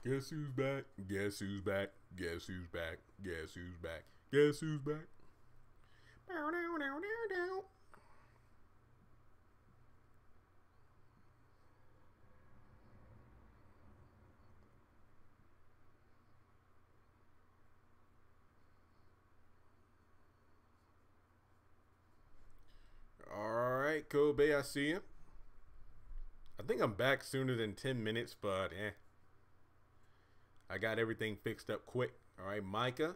Guess who's back? Guess who's back? Guess who's back? Guess who's back? Guess who's back? Bow, dow, dow, dow, dow. All right, Kobe, I see you. I think I'm back sooner than 10 minutes, but I got everything fixed up quick. All right, Micah.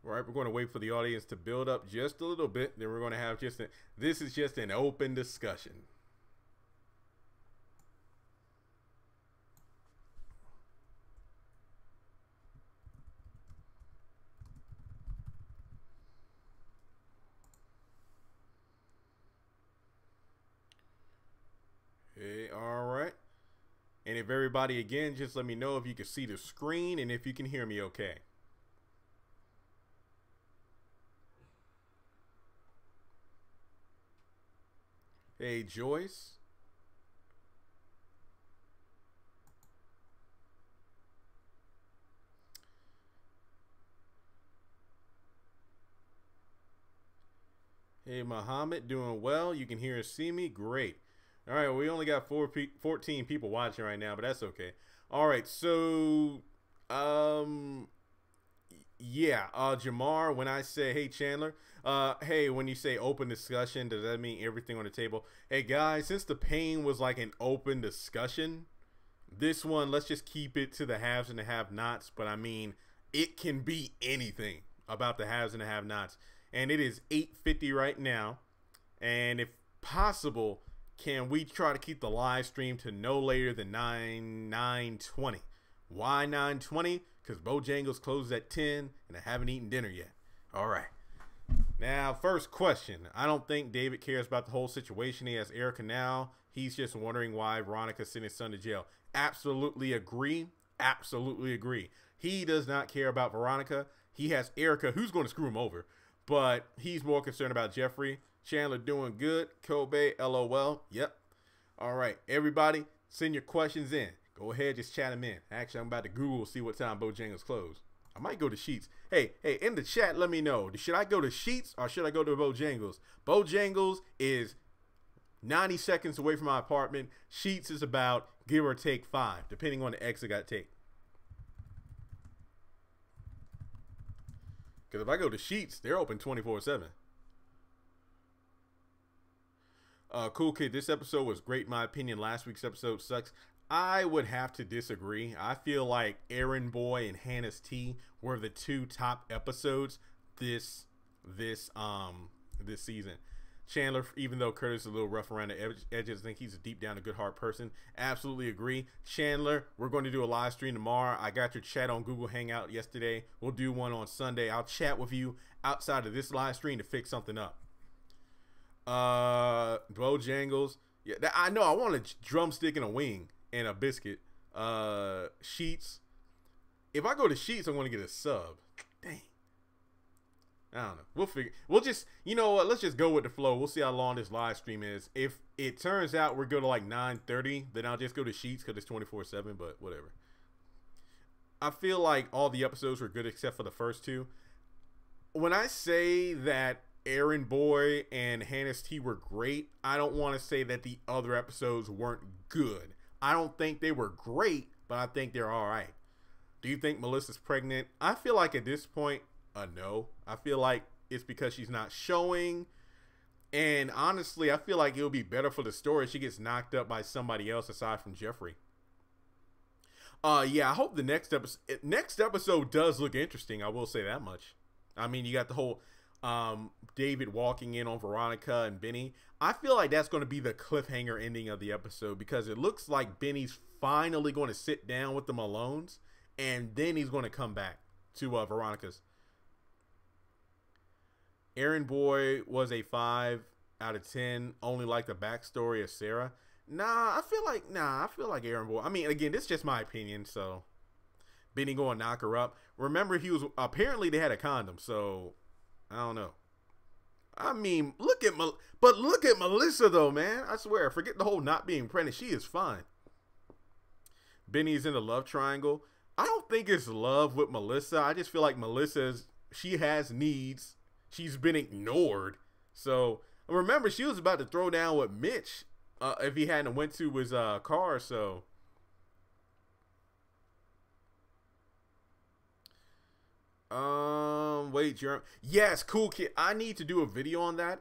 All right, we're going to wait for the audience to build up just a little bit. Then we're going to have this is just an open discussion. Hey, all right. And if everybody, again, just let me know if you can see the screen and if you can hear me okay. Hey, Joyce. Hey, Muhammad, doing well. You can hear and see me? Great. All right, we only got 14 people watching right now, but that's okay. All right, so, yeah, Jamar, when I say, hey, Chandler, hey, when you say open discussion, does that mean everything on the table? Hey, guys, since the pain was like an open discussion, this one, let's just keep it to the haves and the have-nots, but I mean, it can be anything about the haves and the have-nots. And it is 8:50 right now, and if possible, can we try to keep the live stream to no later than 9:20? Why 9:20? Because Bojangles closes at 10, and I haven't eaten dinner yet. All right. Now, first question. I don't think David cares about the whole situation. He has Erica now. He's just wondering why Veronica sent his son to jail. Absolutely agree. Absolutely agree. He does not care about Veronica. He has Erica, who's going to screw him over. But he's more concerned about Jeffrey. Chandler doing good. Kobe, LOL. Yep. All right. Everybody, send your questions in. Go ahead, just chat them in. Actually, I'm about to Google, see what time Bojangles close. I might go to Sheets. Hey, in the chat, let me know. Should I go to Sheets or should I go to Bojangles? Bojangles is 90 seconds away from my apartment. Sheets is about, give or take, 5, depending on the exit I got to take. Because if I go to Sheets, they're open 24/7. Cool Kid, this episode was great in my opinion. Last week's episode sucks. I would have to disagree. I feel like Aaron Boy and Hannah's Tea were the two top episodes this season. Chandler, even though Curtis is a little rough around the edges, I think he's a deep down a good heart person. Absolutely agree. Chandler, we're going to do a live stream tomorrow. I got your chat on Google Hangout yesterday. We'll do one on Sunday. I'll chat with you outside of this live stream to fix something up. Bojangles. Yeah, I know. I want a drumstick and a wing and a biscuit. Sheets. If I go to Sheets, I want to get a sub. Dang. I don't know. We'll figure. We'll just, you know what? Let's just go with the flow. We'll see how long this live stream is. If it turns out we're going to like 9:30, then I'll just go to Sheets because it's 24/7. But whatever. I feel like all the episodes were good except for the first two. When I say that Aaron Boy and Hannah's Tea were great, I don't want to say that the other episodes weren't good. I don't think they were great, but I think they're all right. Do you think Melissa's pregnant? I feel like at this point, no. I feel like it's because she's not showing. And honestly, I feel like it would be better for the story if she gets knocked up by somebody else aside from Jeffrey. Yeah, I hope the next episode does look interesting. I will say that much. I mean, you got the whole David walking in on Veronica and Benny. I feel like that's going to be the cliffhanger ending of the episode because it looks like Benny's finally going to sit down with the Malones and then he's going to come back to Veronica's. Aaron Boy was a 5 out of 10. Only like the backstory of Sarah. I feel like Aaron Boy. I mean, again, this is just my opinion. So Benny going to knock her up. Remember, apparently they had a condom. So I don't know. I mean, look at Melissa though, man. I swear, forget the whole not being pregnant. She is fine. Benny's in the love triangle. I don't think it's love with Melissa. I just feel like she has needs. She's been ignored. So remember, she was about to throw down with Mitch if he hadn't went to his car. So wait, Jeremy. Yes, cool kid. I need to do a video on that.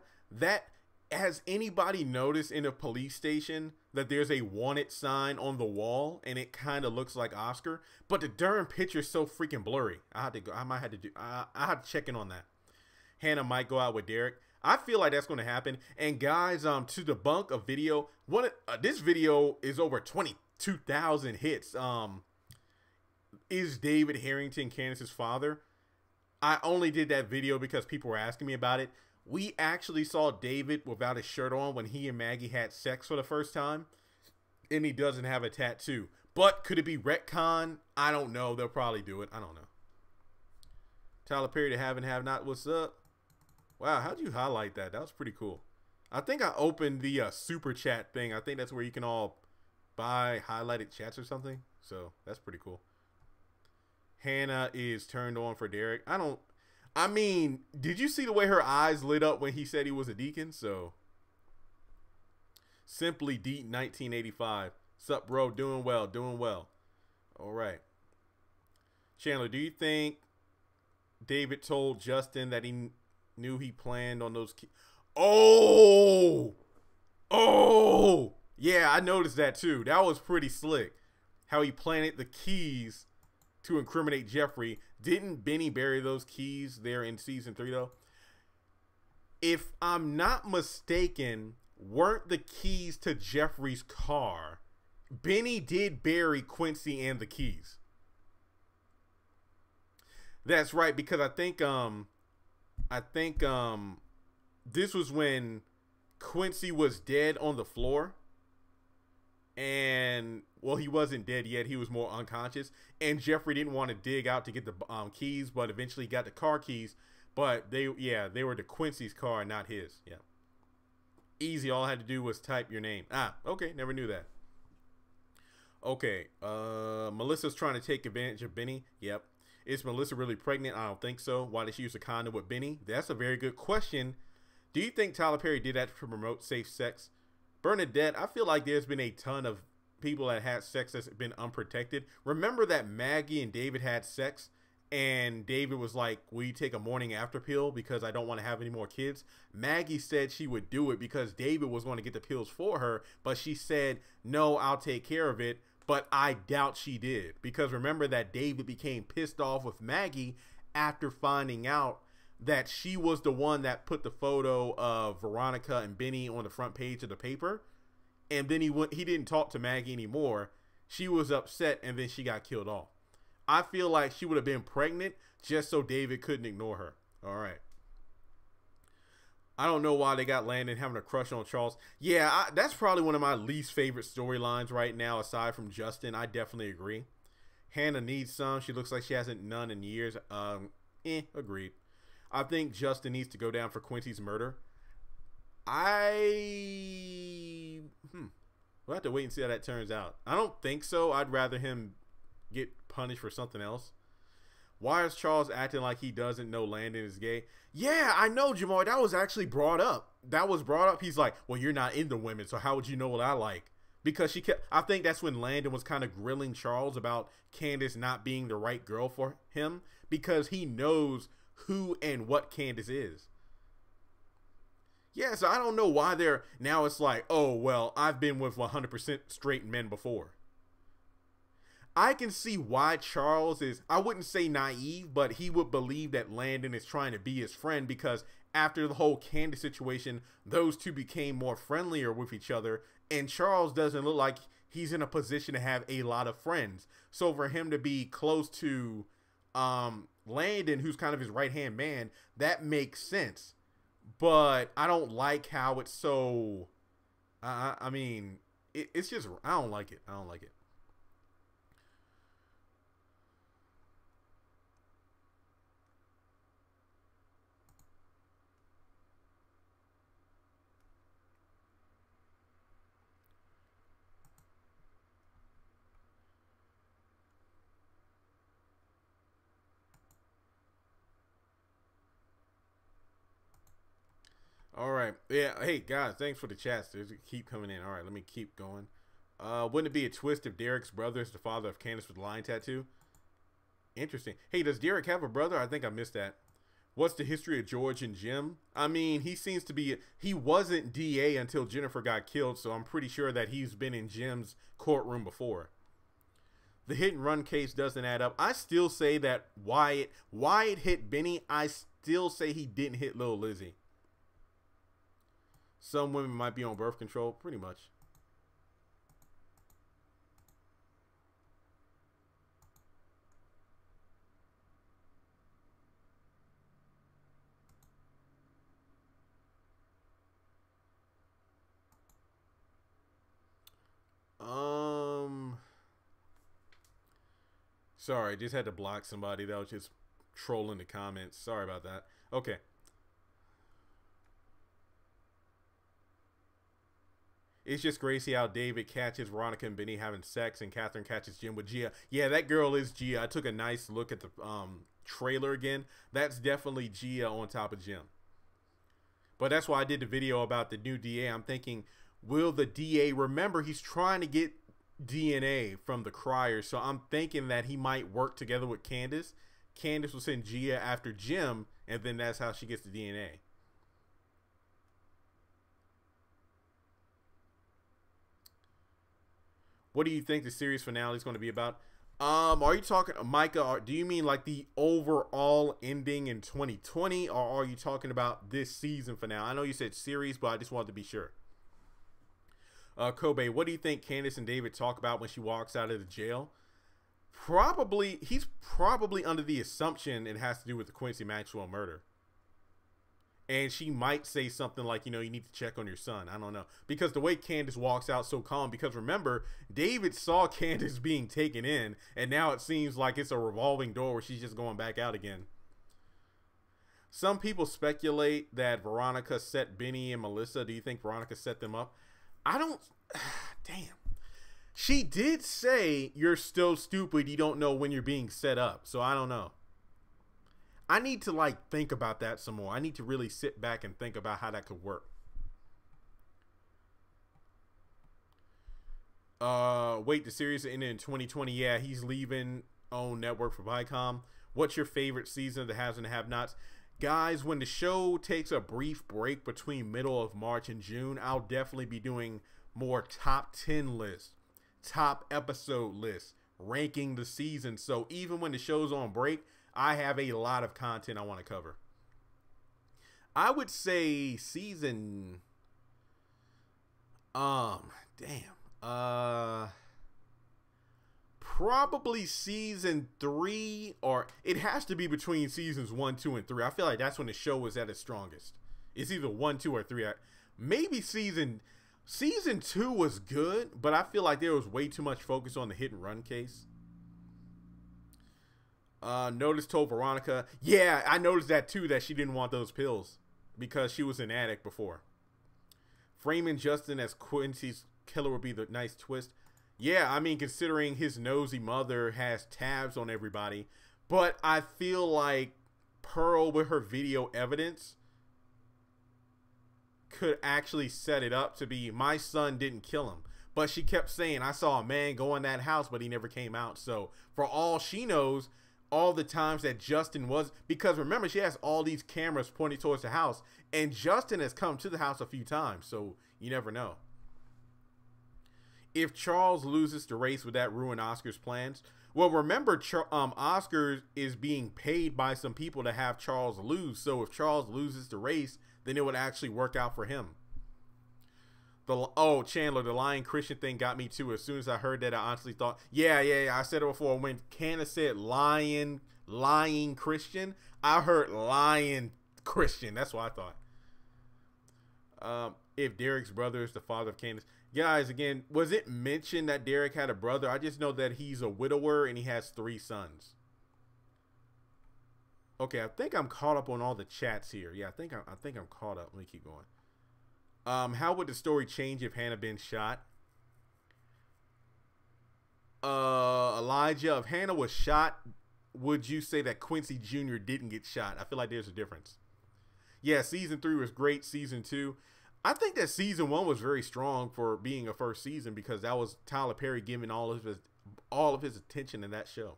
Has anybody noticed in a police station that there's a wanted sign on the wall and it kind of looks like Oscar, but the darn picture is so freaking blurry? I might have to do. I have to check in on that. Hannah might go out with Derek. I feel like that's going to happen. And guys, to debunk a video, this video is over 22,000 hits. Is David Harrington Candace's father? I only did that video because people were asking me about it. We actually saw David without his shirt on when he and Maggie had sex for the first time. And he doesn't have a tattoo. But could it be retcon? I don't know. They'll probably do it. I don't know. Tyler Perry, to have and have not. What's up? Wow, how'd you highlight that? That was pretty cool. I think I opened the super chat thing. I think that's where you can all buy highlighted chats or something. So that's pretty cool. Hannah is turned on for Derek. I mean, did you see the way her eyes lit up when he said he was a deacon? So, Simply Deep 1985. Sup, bro? Doing well, doing well. All right. Chandler, do you think David told Justin that he knew he planned on those keys? Oh! Yeah, I noticed that too. That was pretty slick. How he planted the keys to incriminate Jeffrey. Didn't Benny bury those keys there in season 3 though? If I'm not mistaken, weren't the keys to Jeffrey's car? Benny did bury Quincy and the keys. That's right, because I think this was when Quincy was dead on the floor. And, well, he wasn't dead yet. He was more unconscious. And Jeffrey didn't want to dig out to get the keys, but eventually got the car keys. But they were the Quincy's car, not his. Yeah. Easy. All I had to do was type your name. Ah, okay. Never knew that. Okay. Melissa's trying to take advantage of Benny. Yep. Is Melissa really pregnant? I don't think so. Why did she use a condom with Benny? That's a very good question. Do you think Tyler Perry did that to promote safe sex? Bernadette, I feel like there's been a ton of people that had sex that's been unprotected. Remember that Maggie and David had sex and David was like, will you take a morning after pill because I don't want to have any more kids? Maggie said she would do it because David was going to get the pills for her, but she said, no, I'll take care of it. But I doubt she did, because remember that David became pissed off with Maggie after finding out that she was the one that put the photo of Veronica and Benny on the front page of the paper. And then he didn't talk to Maggie anymore. She was upset, and then she got killed off. I feel like she would have been pregnant just so David couldn't ignore her. All right. I don't know why they got Landon having a crush on Charles. Yeah, that's probably one of my least favorite storylines right now, aside from Justin. I definitely agree. Hannah needs some. She looks like she hasn't none in years. Agreed. I think Justin needs to go down for Quincy's murder. We'll have to wait and see how that turns out. I don't think so. I'd rather him get punished for something else. Why is Charles acting like he doesn't know Landon is gay? Yeah, I know, Jamal. That was actually brought up. He's like, well, you're not into women, so how would you know what I like? Because I think that's when Landon was kind of grilling Charles about Candace not being the right girl for him, because he knows who and what Candace is. Yeah, so I don't know why now it's like, oh, well, I've been with 100% straight men before. I can see why Charles is, I wouldn't say naive, but he would believe that Landon is trying to be his friend, because after the whole Candace situation, those two became more friendlier with each other, and Charles doesn't look like he's in a position to have a lot of friends. So for him to be close to Landon, who's kind of his right-hand man, that makes sense. But I don't like how it's so, I mean, it's just, I don't like it. I don't like it. All right. Yeah. Hey guys, thanks for the chats. They keep coming in. All right, let me keep going. Wouldn't it be a twist if Derek's brother is the father of Candace with the lion tattoo? Interesting. Hey, does Derek have a brother? I think I missed that. What's the history of George and Jim? I mean, he seems to be, he wasn't DA until Jennifer got killed, so I'm pretty sure that he's been in Jim's courtroom before. The hit and run case doesn't add up. I still say that Wyatt hit Benny. I still say he didn't hit Lil Lizzie. Some women might be on birth control, pretty much. Sorry, just had to block somebody that was just trolling the comments. Sorry about that. Okay. It's just crazy how David catches Veronica and Benny having sex and Catherine catches Jim with Gia. Yeah, that girl is Gia. I took a nice look at the trailer again. That's definitely Gia on top of Jim. But that's why I did the video about the new DA. I'm thinking, will the DA, remember he's trying to get DNA from the criers, so I'm thinking that he might work together with Candace. Candace will send Gia after Jim, and then that's how she gets the DNA. What do you think the series finale is going to be about? Are you talking, Micah, do you mean like the overall ending in 2020, or are you talking about this season finale? I know you said series, but I just wanted to be sure. Kobe, what do you think Candace and David talk about when she walks out of the jail? He's probably under the assumption it has to do with the Quincy Maxwell murder. And she might say something like, you know, you need to check on your son. I don't know. Because the way Candace walks out so calm, because remember, David saw Candace being taken in, and now it seems like it's a revolving door where she's just going back out again. Some people speculate that Veronica set Benny and Melissa. Do you think Veronica set them up? I don't, damn. She did say you're still stupid. You don't know when you're being set up. So I don't know. I need to like think about that some more. I need to really sit back and think about how that could work. Wait, the series ended in 2020. Yeah, he's leaving OWN network for Viacom. What's your favorite season of the Haves and the Have-Nots? Guys, when the show takes a brief break between middle of March and June, I'll definitely be doing more top 10 lists, top episode lists, ranking the season. So even when the show's on break, I have a lot of content I want to cover. I would say season, probably season 3, or it has to be between seasons 1, 2, and 3. I feel like that's when the show was at its strongest. It's either 1, 2, or 3. Maybe season 2 was good, but I feel like there was way too much focus on the hit and run case. Notice told Veronica, yeah, I noticed that too, that she didn't want those pills because she was an addict before. Framing Justin as Quincy's killer would be the nice twist. Yeah, I mean, considering his nosy mother has tabs on everybody, but I feel like Pearl with her video evidence could actually set it up to be, my son didn't kill him. But she kept saying, I saw a man go in that house, but he never came out. So for all she knows, all the times that Justin was, because remember, she has all these cameras pointing towards the house, and Justin has come to the house a few times, so you never know. If Charles loses the race, would that ruin Oscar's plans? Well, remember, Oscar is being paid by some people to have Charles lose. So if Charles loses the race, then it would actually work out for him. Oh, Chandler, the lying Christian thing got me too. As soon as I heard that, I honestly thought, yeah. I said it before. When Candace said lying Christian, I heard lying Christian. That's what I thought. If Derek's brother is the father of Candace. Guys, again, was it mentioned that Derek had a brother? I just know that he's a widower and he has 3 sons. Okay, I think I'm caught up on all the chats here. Yeah, I think I'm caught up. Let me keep going. How would the story change if Hannah been shot? Elijah, if Hannah was shot, would you say that Quincy Jr. didn't get shot? I feel like there's a difference. Yeah, season 3 was great. Season 2, I think that season 1 was very strong for being a first season because that was Tyler Perry giving all of his attention in that show.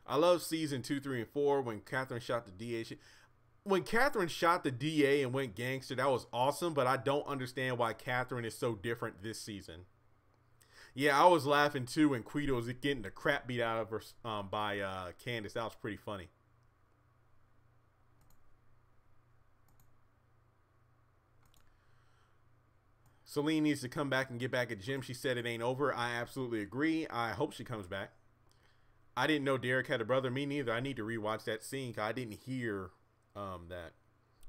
I love season 2, 3, and 4 when Catherine shot the DA. When Catherine shot the DA and went gangster, that was awesome, but I don't understand why Catherine is so different this season. Yeah, I was laughing too when Quito was getting the crap beat out of her by Candace. That was pretty funny. Celine needs to come back and get back at Jim. She said it ain't over. I absolutely agree. I hope she comes back. I didn't know Derek had a brother. Me neither. I need to rewatch that scene because I didn't hear that.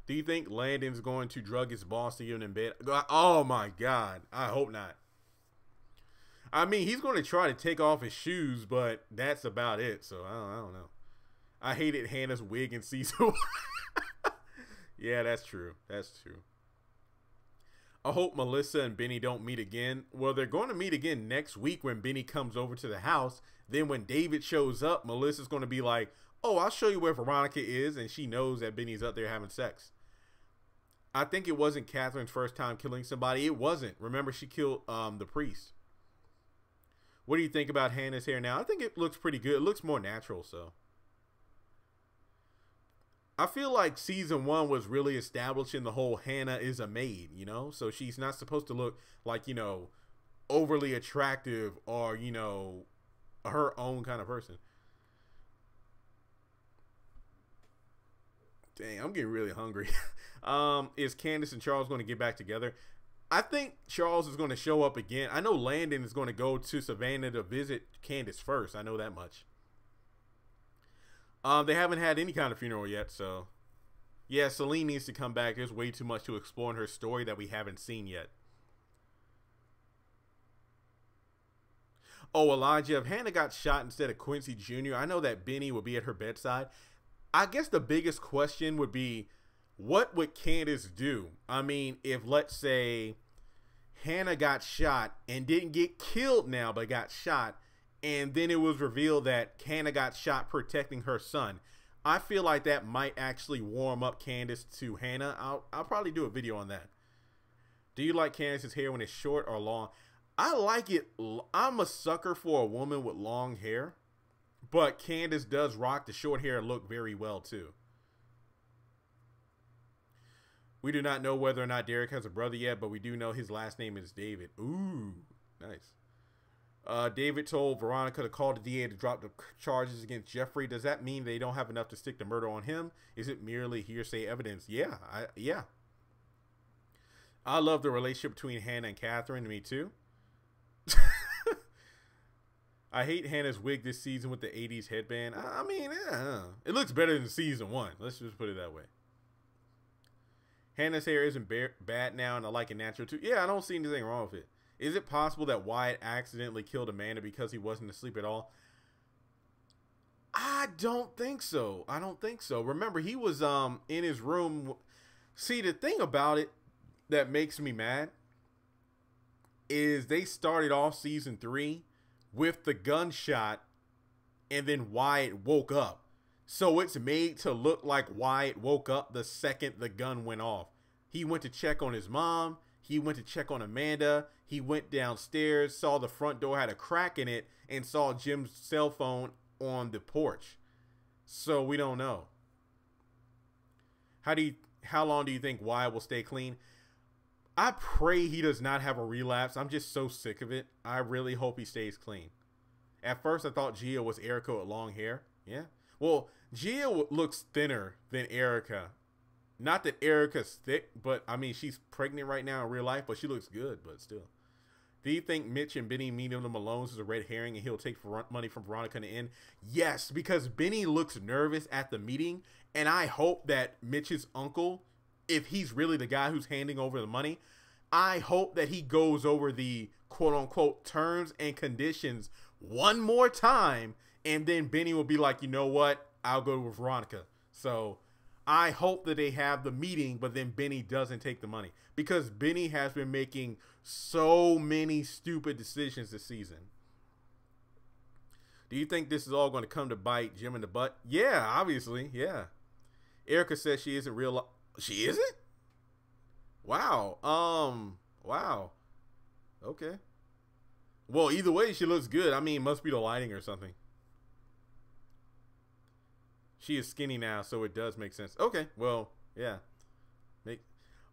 Do you think Landon's going to drug his boss to get him in bed? Oh my God. I hope not. I mean, he's going to try to take off his shoes, but that's about it. So I don't know. I hated Hannah's wig in season 1. Yeah, that's true. That's true. I hope Melissa and Benny don't meet again. Well, they're going to meet again next week when Benny comes over to the house. Then when David shows up, Melissa's going to be like, oh, I'll show you where Veronica is. And she knows that Benny's up there having sex. I think it wasn't Catherine's first time killing somebody. It wasn't. Remember, she killed the priest. What do you think about Hannah's hair now? I think it looks pretty good. It looks more natural, so. I feel like season 1 was really establishing the whole Hannah is a maid, you know? So she's not supposed to look like, you know, overly attractive or, you know, her own kind of person. Dang, I'm getting really hungry. Is Candace and Charles going to get back together? I think Charles is going to show up again. I know Landon is going to go to Savannah to visit Candace first. I know that much. They haven't had any kind of funeral yet, so. Yeah, Celine needs to come back. There's way too much to explore in her story that we haven't seen yet. Oh, Elijah, if Hannah got shot instead of Quincy Jr., I know that Benny would be at her bedside. I guess the biggest question would be, what would Candace do? I mean, if, let's say, Hannah got shot and didn't get killed now, but got shot, and then it was revealed that Hannah got shot protecting her son. I feel like that might actually warm up Candace to Hannah. I'll probably do a video on that. Do you like Candace's hair when it's short or long? I like it. I'm a sucker for a woman with long hair, but Candace does rock the short hair look very well too. We do not know whether or not Derek has a brother yet, but we do know his last name is David. Ooh, nice. David told Veronica to call the DA to drop the charges against Jeffrey. Does that mean they don't have enough to stick the murder on him? Is it merely hearsay evidence? Yeah, yeah. I love the relationship between Hannah and Catherine. Me too. I hate Hannah's wig this season with the 80s headband. I mean, it looks better than season 1. Let's just put it that way. Hannah's hair isn't bad now, and I like it natural too. Yeah, I don't see anything wrong with it. Is it possible that Wyatt accidentally killed Amanda because he wasn't asleep at all? I don't think so. I don't think so. Remember, he was in his room. See, the thing about it that makes me mad is they started off season 3 with the gunshot, and then Wyatt woke up. So it's made to look like Wyatt woke up the second the gun went off. He went to check on his mom. He went to check on Amanda. He went downstairs, saw the front door had a crack in it, and saw Jim's cell phone on the porch. So we don't know. How long do you think Wyatt will stay clean? I pray he does not have a relapse. I'm just so sick of it. I really hope he stays clean. At first, I thought Gia was Erica with long hair. Yeah. Well, Gia looks thinner than Erica. Not that Erica's thick, but I mean, she's pregnant right now in real life, but she looks good, but still. Do you think Mitch and Benny meeting them alone is a red herring and he'll take money from Veronica in the end? Yes, because Benny looks nervous at the meeting, and I hope that Mitch's uncle, if he's really the guy who's handing over the money, I hope that he goes over the quote-unquote terms and conditions one more time, and then Benny will be like, you know what? I'll go with Veronica. So I hope that they have the meeting, but then Benny doesn't take the money, because Benny has been making so many stupid decisions this season. Do you think this is all going to come to bite Jim in the butt? Yeah, obviously. Yeah. Erica says she isn't real. She isn't? Wow. Wow. Okay. Well, either way, she looks good. I mean, it must be the lighting or something. She is skinny now, so it does make sense. Okay. Well, yeah.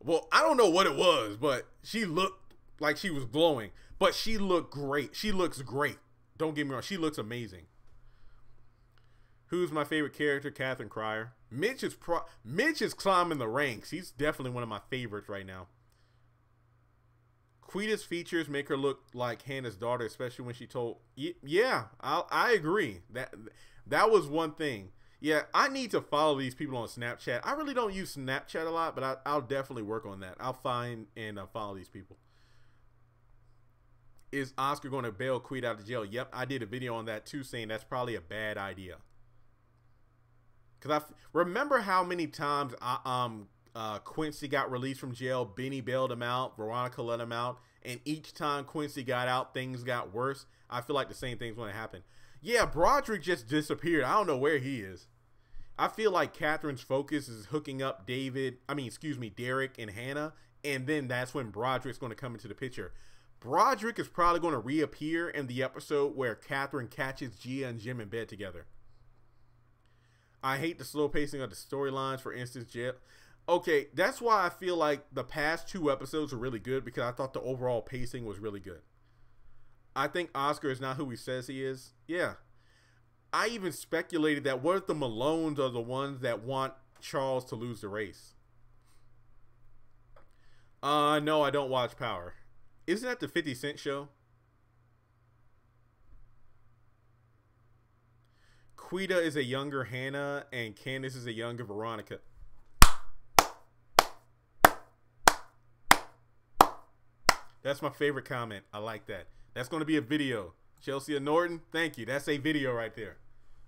Well, I don't know what it was, but she looked like she was glowing. But she looked great. She looks great. Don't get me wrong. She looks amazing. Who's my favorite character? Catherine Cryer. Mitch is climbing the ranks. He's definitely one of my favorites right now. Quita's features make her look like Hannah's daughter, especially when she told. Yeah, I agree. That was one thing. Yeah, I need to follow these people on Snapchat. I really don't use Snapchat a lot, but I'll definitely work on that. I'll find and follow these people. Is Oscar going to bail Quita out of jail? Yep, I did a video on that too, saying that's probably a bad idea. Because I remember how many times Quincy got released from jail. Benny bailed him out. Veronica let him out. And each time Quincy got out, things got worse. I feel like the same thing's going to happen. Yeah, Broderick just disappeared. I don't know where he is. I feel like Catherine's focus is hooking up Derek and Hannah. And then that's when Broderick's going to come into the picture. Broderick is probably going to reappear in the episode where Catherine catches Gia and Jim in bed together. I hate the slow pacing of the storylines. For instance, Jim. Okay, that's why I feel like the past 2 episodes are really good, because I thought the overall pacing was really good. I think Oscar is not who he says he is. Yeah. I even speculated that what if the Malones are the ones that want Charles to lose the race? No, I don't watch Power. Isn't that the 50 Cent show? Quita is a younger Hannah and Candace is a younger Veronica. That's my favorite comment. I like that. That's going to be a video. Chelsea and Norton, thank you. That's a video right there.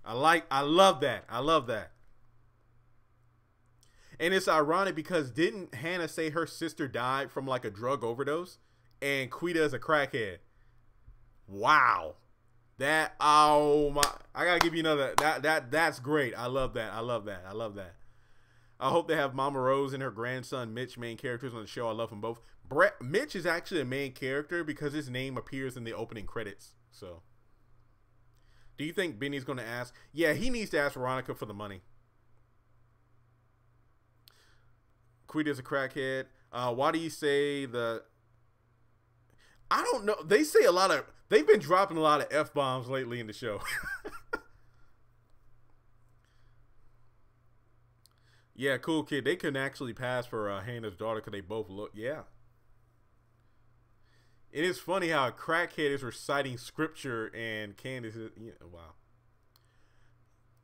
I love that. I love that. And it's ironic because didn't Hannah say her sister died from like a drug overdose? And Quita is a crackhead. Wow. Oh my, I gotta give you another. That's great. I love that. I love that. I love that. I hope they have Mama Rose and her grandson Mitch main characters on the show. I love them both. Mitch is actually a main character because his name appears in the opening credits. So, do you think Benny's going to ask? Yeah, he needs to ask Veronica for the money. Quita's a crackhead. Why do you say the... I don't know. They say a lot of... They've been dropping a lot of F-bombs lately in the show. Yeah, cool kid. They couldn't actually pass for Hannah's daughter because they both look... Yeah. It is funny how a crackhead is reciting scripture and Candace is... Yeah, wow.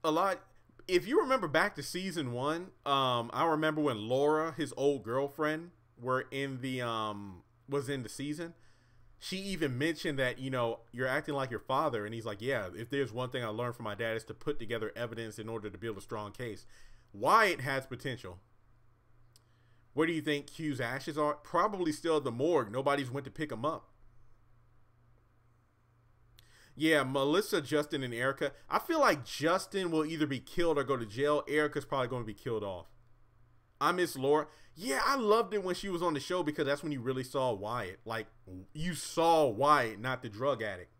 A lot... If you remember back to season 1, I remember when Laura, his old girlfriend, was in the season. She even mentioned that, you know, you're acting like your father. And he's like, yeah, if there's one thing I learned from my dad is to put together evidence in order to build a strong case. Wyatt has potential. Where do you think Q's ashes are? Probably still at the morgue. Nobody's went to pick him up. Yeah, Melissa, Justin, and Erica. I feel like Justin will either be killed or go to jail. Erica's probably going to be killed off. I miss Laura. Yeah, I loved it when she was on the show because that's when you really saw Wyatt. Like, you saw Wyatt, not the drug addict.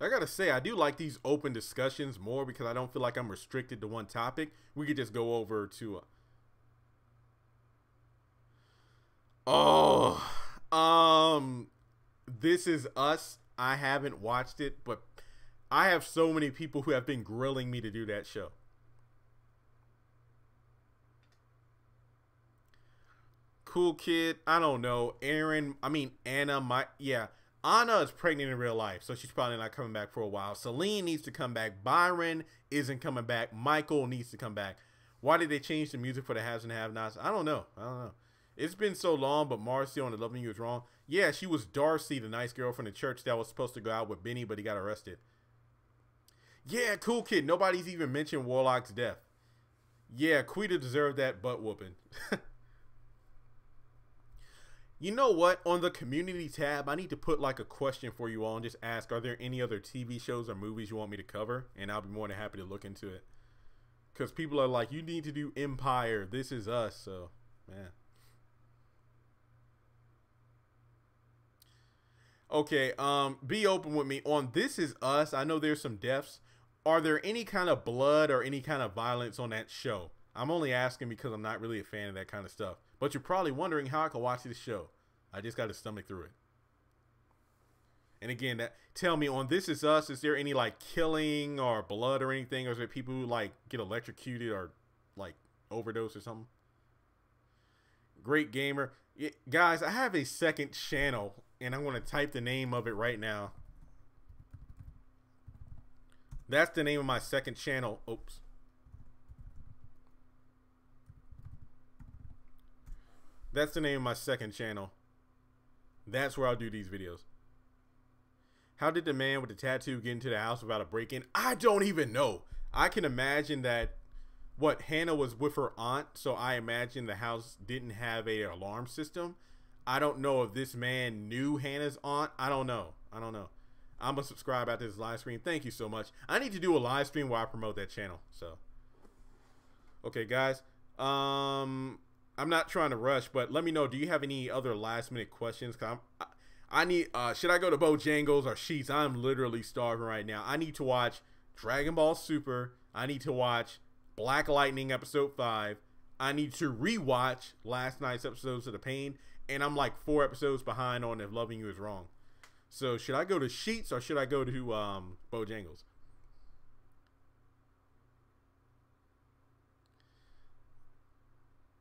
I gotta say, I do like these open discussions more because I don't feel like I'm restricted to one topic. We could just go over to... This Is Us. I haven't watched it, but I have so many people who have been grilling me to do that show. Cool kid. I don't know. Anna, yeah. Anna is pregnant in real life, so she's probably not coming back for a while. Celine needs to come back. Byron isn't coming back. Michael needs to come back. Why did they change the music for the haves and have-nots? I don't know. It's been so long, but Marcy on the Loving You Is Wrong. Yeah, she was Darcy, the nice girl from the church that was supposed to go out with Benny, but he got arrested. Yeah, cool kid. Nobody's even mentioned Warlock's death. Yeah, Quita deserved that butt whooping. You know what? On the community tab, I need to put like a question for you all and just ask, are there any other TV shows or movies you want me to cover? And I'll be more than happy to look into it. Because people are like, you need to do Empire. This Is Us. So, man. Okay, be open with me. On This Is Us, I know there's some deaths. Are there any kind of blood or any kind of violence on that show? I'm only asking because I'm not really a fan of that kind of stuff. But you're probably wondering how I can watch this show. I just got to stomach through it. And again, tell me, on This Is Us, is there any like killing or blood or anything? Or is there people who like get electrocuted or like overdose or something? Great gamer. Guys, I have a second channel and I'm going to type the name of it right now. That's the name of my second channel. Oops. That's the name of my second channel. That's where I'll do these videos. How did the man with the tattoo get into the house without a break-in? I don't even know. I can imagine that Hannah was with her aunt, so I imagine the house didn't have a alarm system. I don't know if this man knew Hannah's aunt. I don't know. I'm gonna subscribe after this live stream. Thank you so much. I need to do a live stream where I promote that channel. So, okay, guys. I'm not trying to rush, but let me know. Do you have any other last minute questions? Cause I need. Should I go to Bojangles or Sheets? I'm literally starving right now. I need to watch Dragon Ball Super. I need to watch Black Lightning episode 5. I need to rewatch last night's episodes of The Pain, and I'm like 4 episodes behind on If Loving You Is Wrong. So should I go to Sheets or should I go to Bojangles?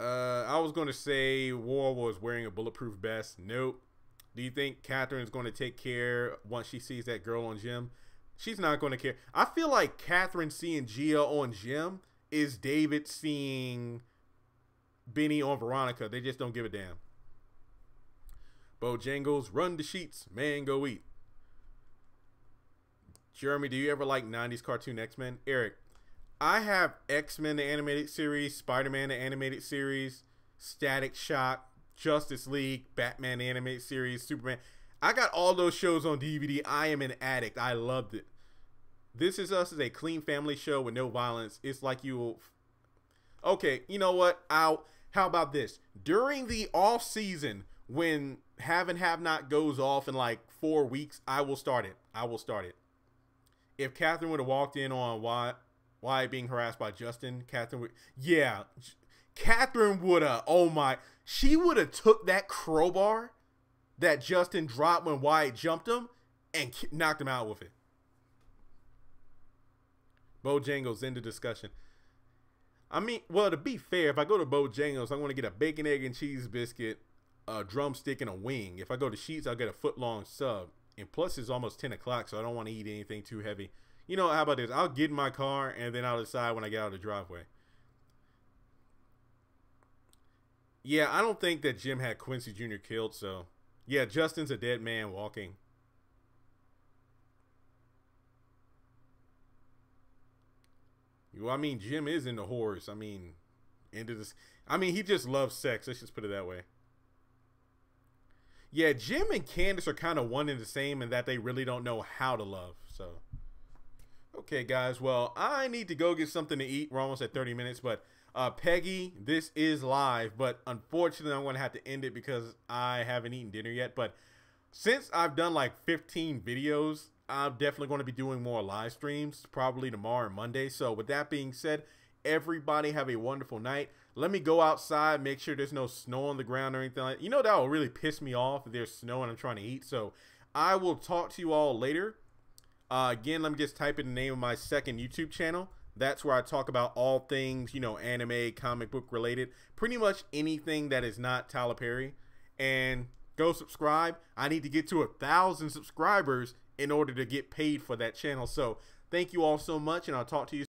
I was going to say War was wearing a bulletproof vest. Nope. Do you think Catherine's going to take care once she sees that girl on Jim? She's not going to care. I feel like Catherine seeing Gia on Jim is David seeing Benny on Veronica. They just don't give a damn. Bojangles, run the Sheets. Man, go eat. Jeremy, do you ever like 90s cartoon X-Men? Eric, I have X-Men the animated series, Spider-Man the animated series, Static Shock, Justice League, Batman the animated series, Superman. I got all those shows on DVD. I am an addict. I loved it. This Is Us is a clean family show with no violence. It's like you will... Okay, you know what? How about this? During the off season, when Have and Have Not goes off in like 4 weeks, I will start it. I will start it. If Catherine would have walked in on why being harassed by Justin, Catherine would... Yeah. Catherine would have... Oh my... She would have took that crowbar that Justin dropped when Wyatt jumped him and knocked him out with it. Bojangles, end of discussion. I mean, well, to be fair, if I go to Bojangles, I'm going to get a bacon, egg, and cheese biscuit, a drumstick, and a wing. If I go to Sheets, I'll get a foot-long sub. And plus, it's almost 10 o'clock, so I don't want to eat anything too heavy. You know, how about this? I'll get in my car, and then I'll decide when I get out of the driveway. Yeah, I don't think that Jim had Quincy Jr. killed, so... Yeah, Justin's a dead man walking. Well, I mean, Jim is into horrors. I mean, into this. I mean, he just loves sex. Let's just put it that way. Yeah, Jim and Candace are kind of one and the same in that they really don't know how to love. So, okay, guys. Well, I need to go get something to eat. We're almost at 30 minutes, but Peggy, this is live. But unfortunately, I'm going to have to end it because I haven't eaten dinner yet. But since I've done like 15 videos, I'm definitely going to be doing more live streams, probably tomorrow and Monday. So with that being said, everybody have a wonderful night. Let me go outside, make sure there's no snow on the ground or anything like that. You know, that will really piss me off if there's snow and I'm trying to eat. So I will talk to you all later. Again, let me just type in the name of my second YouTube channel. That's where I talk about all things, you know, anime, comic book related. Pretty much anything that is not Tyler Perry. And go subscribe. I need to get to 1,000 subscribers in order to get paid for that channel. So thank you all so much, and I'll talk to you